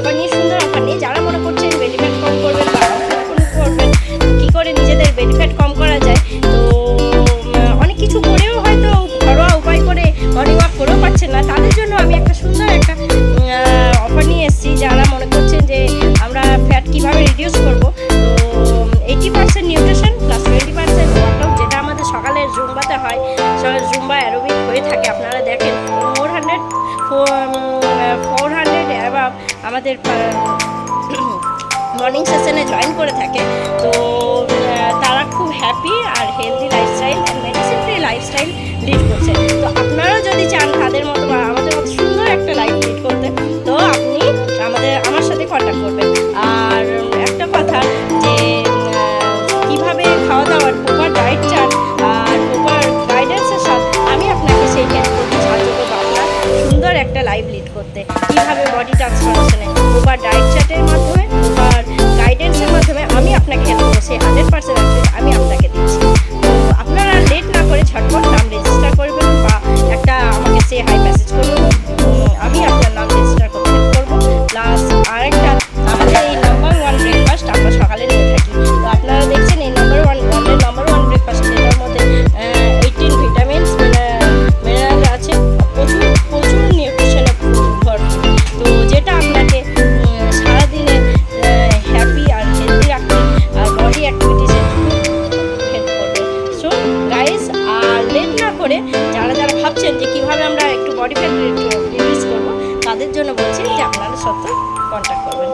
Offer নিয়ে, সুন্দর offer নিয়ে। যারা মনে করছেন বেলি ফ্যাট কম করবেন বা করবেন, কী করে নিজেদের বেলি ফ্যাট কম করা যায়, তো অনেক কিছু করেও হয়তো ঘরোয়া উপায় করে মর্নিং ওয়াক করেও পাচ্ছেন না, তাদের জন্য আমি একটা সুন্দর একটা অফার নিয়ে এসেছি। যারা মনে করছেন যে আমরা ফ্যাট কীভাবে রিডিউস করব, তো 80% নিউট্রিশন প্লাস 20% ওয়ার্কআউট, যেটা আমাদের সকালের জুম্বাতে হয়, জুম্বা অ্যারোবিক হয়ে থাকে। আপনারা দেখেন 400 অ্যাবাভ আমাদের মর্নিং সেশনে জয়েন করে থাকে। তো তারা খুব হ্যাপি আর healthy lifestyle and medicine free lifestyle lead করছে। তো আপনারাও যদি চান তাদের মতো বা আমাদের মতো সুন্দর একটা লাইফ লিড করতে, তো আপনি আমার সাথে কন্ট্যাক্ট করবেন। আর একটা কথা যে কীভাবে খাওয়া দাওয়ার প্রপার ডায়েট চার্ট আর প্রপার গাইডেন্সের সাথে আমি আপনাকে সেই হেল্প করতে সাহায্য করবো আপনার সুন্দর একটা লাইফ লিড করতে। কীভাবে বডি ট্রান্সফরমেশনে প্রপার ডায়েট চার্টের মাধ্যমে, প্রপার গাইডেন্সের মাধ্যমে আমি আপনাকে হেল্প করবো, সেই 100% আমি আপনাকে দিচ্ছি। তো আপনারা লেট না করে ঝটপট নাম রেজিস্টার করবেন বা একটা আমাকে সে হাই মেসেজ করবেন, আমি আপনার নাম রেজিস্টার করতে হেল্প করবো। প্লাস আরেকটা, আমাদের এই নাম্বার 1 ব্রেকফাস্ট আমরা সকালে নিয়ে থাকি। তো আপনারা দেখছেন এই নাম্বার 1 ব্রেকফাস্ট, যেটার মধ্যে 18 ভিটামিনস মিনারেল আছে, প্রচুর নিউট্রিশনে ভরপুর। তো যেটা আপনাকে সারাদিনে হ্যাপি আর হেলদি রাখতে আর বডি অ্যাক্টিভিটিসে হেল্প করবে। সো গাইস, আর লেট না করে যারা ভাবছেন যে কীভাবে আমরা একটু বডি ফ্যাট রিডিউস করবো, তাদের জন্য বলছি যে আপনারা সত্য কন্ট্যাক্ট করবেন।